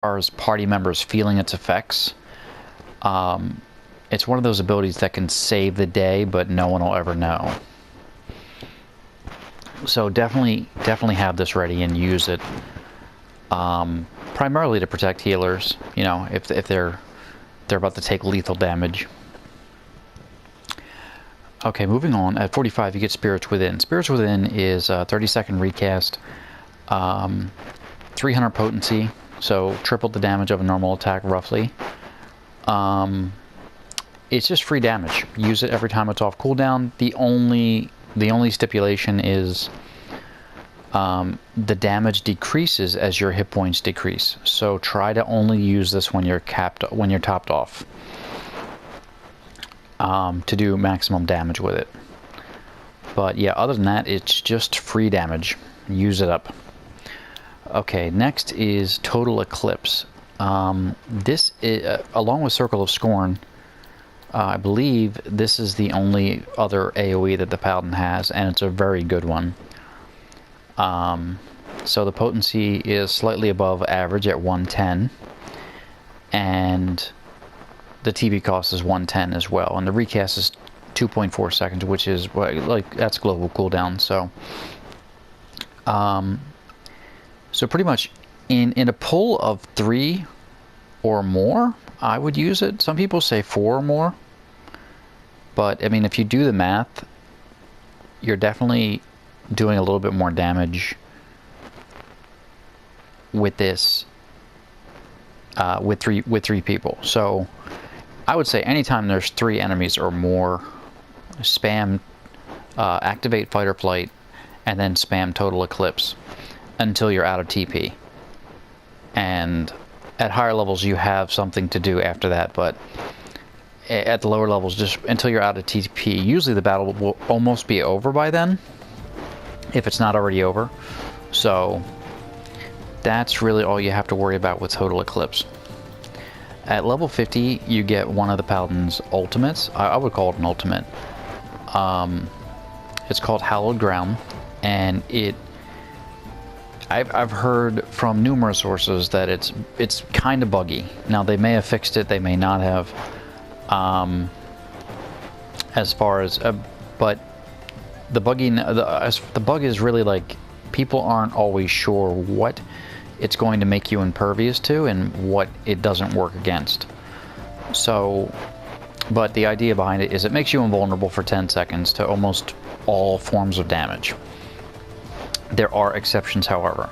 far as party members feeling its effects, it's one of those abilities that can save the day, but no one will ever know. So definitely have this ready and use it. Primarily to protect healers, you know, if they're about to take lethal damage. Okay, moving on. At 45, you get Spirits Within. Spirits Within is a 30-second recast, 300 potency, so triple the damage of a normal attack, roughly. It's just free damage. Use it every time it's off cooldown. The only stipulation is the damage decreases as your hit points decrease. So try to only use this when you're topped off, to do maximum damage with it. But yeah, other than that, it's just free damage. Use it up. Okay, next is Total Eclipse. This is, along with Circle of Scorn, I believe this is the only other AoE that the Paladin has, and it's a very good one. So the potency is slightly above average at 110, and the TP cost is 110 as well, and the recast is 2.4 seconds, which is like that's global cooldown. So, so pretty much in a pool of 3 or more, I would use it. Some people say 4 or more, but I mean, if you do the math, you're definitely doing a little bit more damage with this, with three people. So I would say anytime there's 3 enemies or more, spam activate Fight or Flight, and then spam Total Eclipse until you're out of TP. And at higher levels you have something to do after that, but at the lower levels, just until you're out of TP. Usually the battle will almost be over by then, if it's not already over. So that's really all you have to worry about with Total Eclipse. At level 50, you get one of the Paladin's ultimates. I would call it an ultimate. It's called Hallowed Ground, and I've heard from numerous sources that it's kind of buggy. Now, they may have fixed it, they may not have. As far as, but the bug is really like people aren't always sure what it's going to make you impervious to and what it doesn't work against. So, but the idea behind it is it makes you invulnerable for 10 seconds to almost all forms of damage. There are exceptions, however,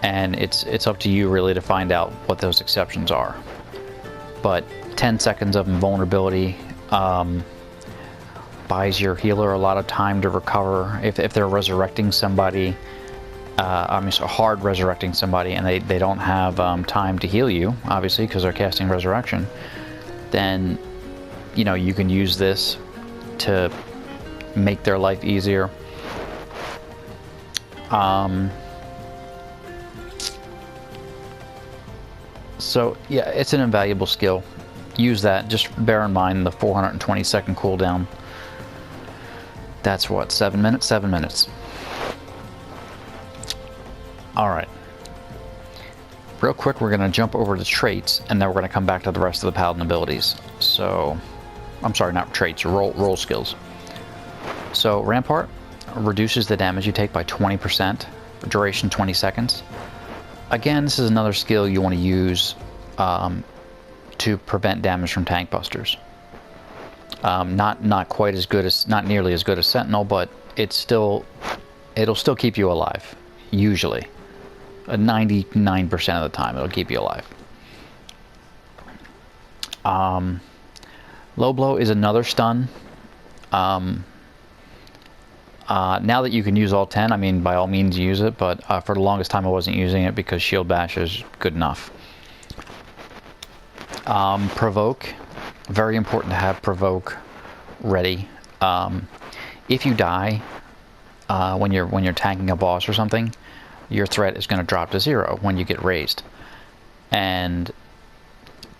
and it's up to you really to find out what those exceptions are. But 10 seconds of invulnerability buys your healer a lot of time to recover if they're resurrecting somebody. I mean, so hard resurrecting somebody, and they don't have time to heal you, obviously, because they're casting resurrection. Then, you know, you can use this to make their life easier. So yeah, it's an invaluable skill. Use that. Just bear in mind the 420-second cooldown. That's what, 7 minutes? 7 minutes. Alright. Real quick, we're going to jump over to traits, and then we're going to come back to the rest of the Paladin abilities. So, I'm sorry, not traits, roll skills. So, Rampart reduces the damage you take by 20%, for duration 20 seconds. Again, this is another skill you want to use to prevent damage from tank busters. Not quite as good as, not nearly as good as Sentinel, but it'll still keep you alive, usually. 99% of the time it'll keep you alive. Low Blow is another stun. Now that you can use all 10, I mean, by all means use it, but for the longest time I wasn't using it because Shield Bash is good enough. Provoke, very important to have Provoke ready. If you die when you're tanking a boss or something, your threat is going to drop to 0 when you get raised. And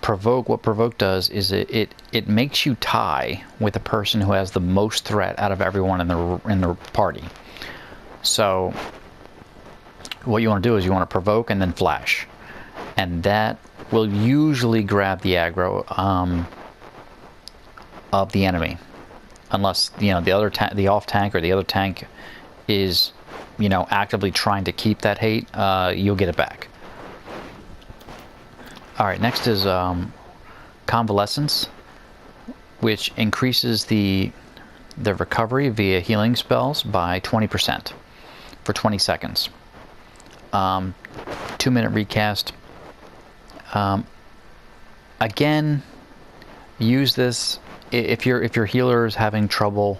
Provoke, what Provoke does is it makes you tie with the person who has the most threat out of everyone in the party. So what you want to do is you want to provoke and then flash. and that will usually grab the aggro of the enemy, unless the other the off tank or the other tank is actively trying to keep that hate. You'll get it back. All right, next is Convalescence, which increases the recovery via healing spells by 20% for 20 seconds. 2-minute recast. Again, use this if your healer is having trouble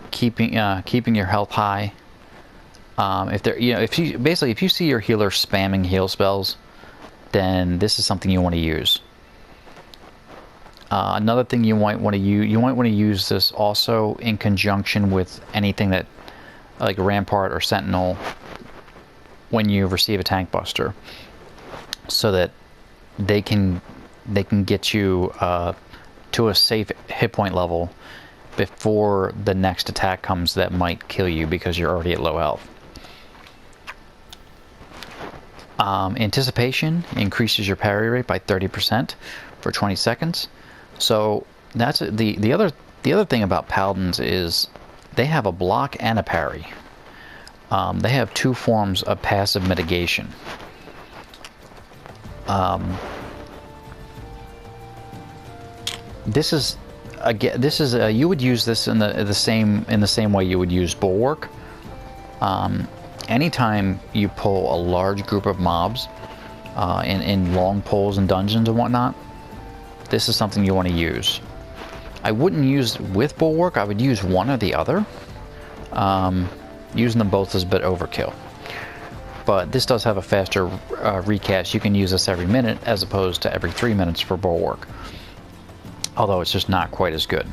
keeping your health high. If you see your healer spamming heal spells, then this is something you want to use. Another thing you might want to use this also in conjunction with anything that, like Rampart or Sentinel, when you receive a tank buster, so that they can get you to a safe hit point level before the next attack comes that might kill you because you're already at low health. Anticipation increases your parry rate by 30% for 20 seconds. So that's the other thing about Paladins is they have a block and a parry. They have two forms of passive mitigation. You would use this in the same way you would use Bulwark. Anytime you pull a large group of mobs in long pulls and dungeons and whatnot, this is something you want to use. I wouldn't use with Bulwark. I would use one or the other. Using them both is a bit overkill. But this does have a faster recast. You can use this every minute as opposed to every 3 minutes for Bulwark. Although it's just not quite as good.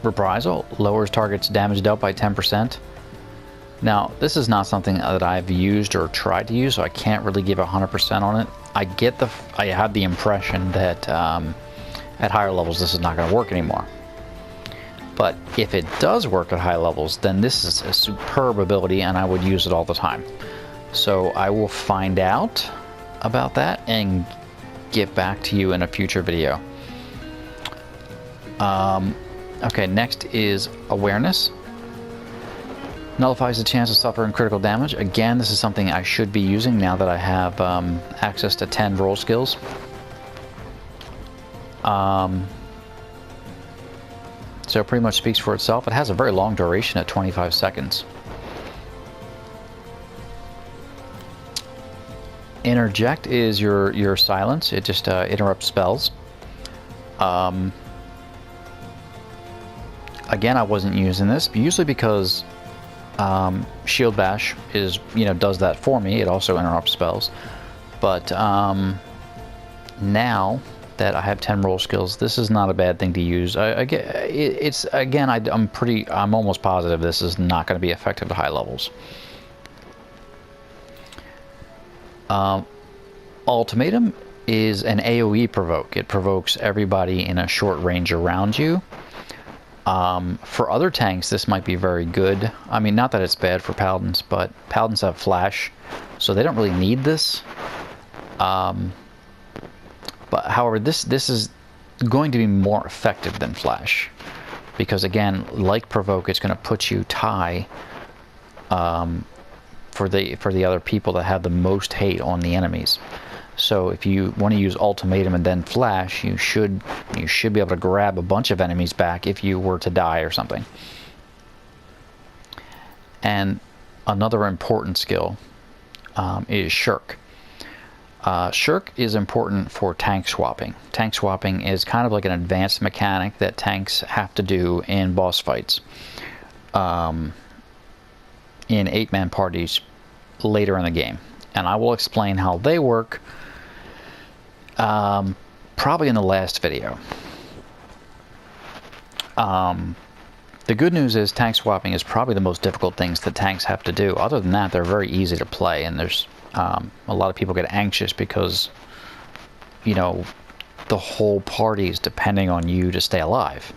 Reprisal lowers target's damage dealt by 10%. Now, this is not something that I've used or tried to use, so I can't really give 100% on it. I have the impression that at higher levels this is not going to work anymore. But if it does work at high levels, then this is a superb ability, and I would use it all the time. So I will find out about that and get back to you in a future video. Okay, next is Awareness. Nullifies the chance of suffering critical damage. Again, this is something I should be using now that I have access to 10 roll skills. So it pretty much speaks for itself. It has a very long duration at 25 seconds. Interject is your silence. It just interrupts spells. Again, I wasn't using this, usually because Shield Bash does that for me. It also interrupts spells. But now that I have 10 roll skills, this is not a bad thing to use. I'm almost positive this is not going to be effective at high levels. Ultimatum is an AoE provoke. It provokes everybody in a short range around you. For other tanks, this might be very good. I mean, not that it's bad for Paladins, but Paladins have flash, so they don't really need this. But however, this is going to be more effective than flash, because again, like provoke, it's going to put you tie for the other people that have the most hate on the enemies. So if you want to use Ultimatum and then flash, you should be able to grab a bunch of enemies back if you were to die or something. And another important skill is Shirk. Shirk is important for tank swapping. Tank swapping is kind of like an advanced mechanic that tanks have to do in boss fights. In 8-man parties later in the game. And I will explain how they work probably in the last video. The good news is tank swapping is probably the most difficult things that tanks have to do. Other than that, they're very easy to play, and there's a lot of people get anxious because the whole party is depending on you to stay alive,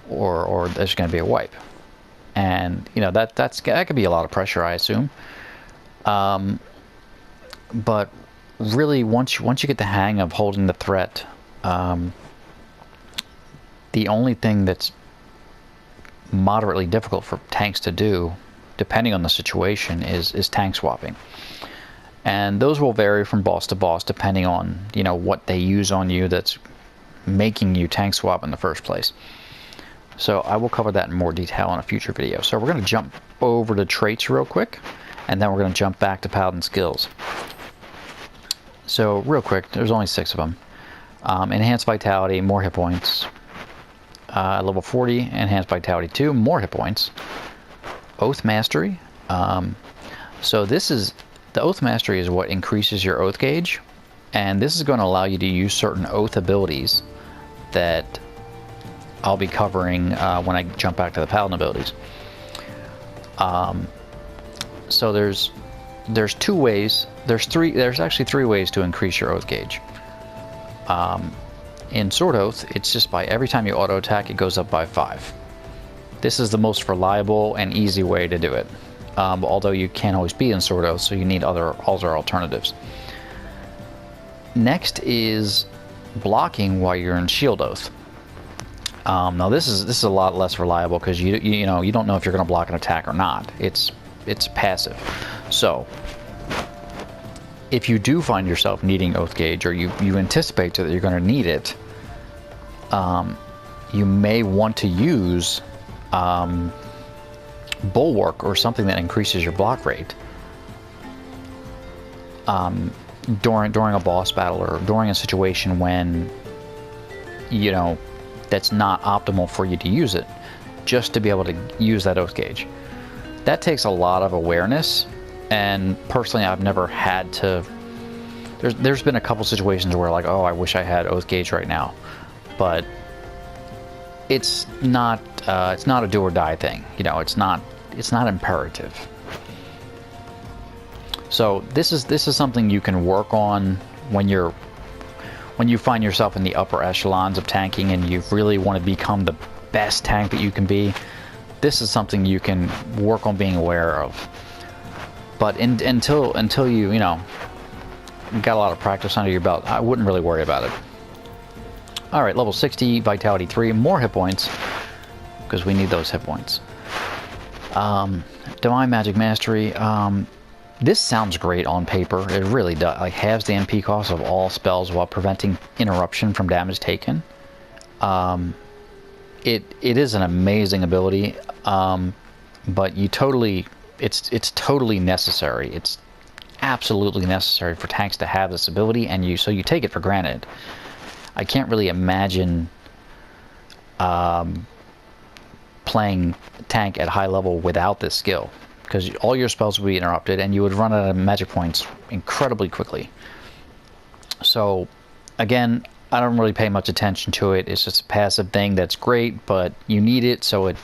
or there's going to be a wipe. and you know that could be a lot of pressure, I assume. But really, once you get the hang of holding the threat, the only thing that's moderately difficult for tanks to do, depending on the situation, is tank swapping. And those will vary from boss to boss depending on, you know, what they use on you that's making you tank swap in the first place. So I will cover that in more detail in a future video. So we're going to jump over to traits real quick, and then we're going to jump back to Paladin skills. So real quick, there's only 6 of them. Enhanced Vitality, more hit points. Level 40, Enhanced Vitality 2, more hit points. Oath Mastery. So this is, the Oath Mastery is what increases your Oath gauge, and this is going to allow you to use certain Oath abilities that I'll be covering when I jump back to the Paladin abilities. So there's 2 ways. There's actually 3 ways to increase your Oath gauge. In Sword Oath, it's just by every time you auto attack, it goes up by 5. This is the most reliable and easy way to do it. Although you can't always be in Sword Oath, so you need other alternatives. Next is blocking while you're in Shield Oath. Now this is a lot less reliable because you don't know if you're going to block an attack or not. It's passive. So if you do find yourself needing Oath Gauge, or you anticipate that you're going to need it, you may want to use Bulwark or something that increases your block rate during a boss battle, or during a situation when, you know, that's not optimal for you to use it, just to be able to use that Oath Gauge. That takes a lot of awareness, and personally I've never had to. There's been a couple situations where, like, oh, I wish I had Oath Gauge right now, but it's not a do or die thing. You know, it's not imperative. So this is something you can work on when you find yourself in the upper echelons of tanking and you really want to become the best tank that you can be. This is something you can work on being aware of. But until you know, got a lot of practice under your belt, I wouldn't really worry about it. All right, level 60, Vitality 3, more hit points, because we need those hit points. Divine Magic Mastery. This sounds great on paper. It really does. Like, halves the MP cost of all spells while preventing interruption from damage taken. It is an amazing ability, but it's totally necessary. It's absolutely necessary for tanks to have this ability, and so you take it for granted. I can't really imagine playing tank at high level without this skill, because all your spells would be interrupted and you would run out of magic points incredibly quickly. So again, I don't really pay much attention to it. It's just a passive thing that's great, but you need it, so it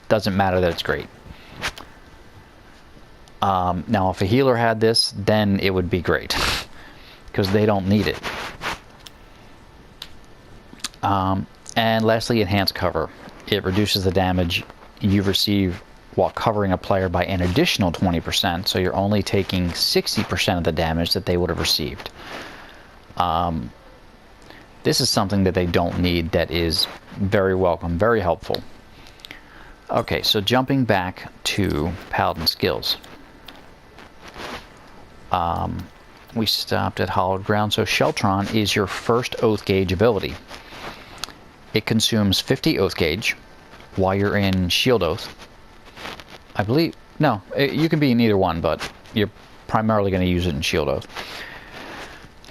doesn't matter that it's great. Now if a healer had this, then it would be great, because they don't need it. And lastly, Enhanced Cover. It reduces the damage you receive while covering a player by an additional 20%, so you're only taking 60% of the damage that they would have received. This is something that they don't need, that is very welcome, very helpful. Okay, so jumping back to Paladin skills. We stopped at Hallowed Ground. So Sheltron is your first Oath Gauge ability. It consumes 50 Oath Gauge while you're in Shield Oath. I believe, no, you can be in either one, but you're primarily going to use it in Shield Oath.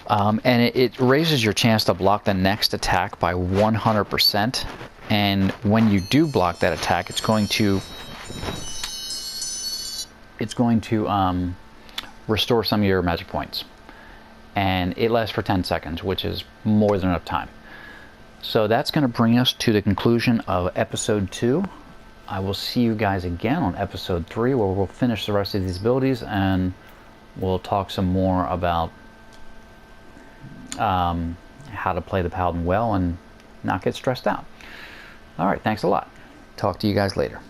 And it raises your chance to block the next attack by 100%. And when you do block that attack, it's going to restore some of your magic points. And it lasts for 10 seconds, which is more than enough time. So that's going to bring us to the conclusion of episode 2. I will see you guys again on episode 3, where we'll finish the rest of these abilities and we'll talk some more about how to play the Paladin well and not get stressed out. All right, thanks a lot. Talk to you guys later.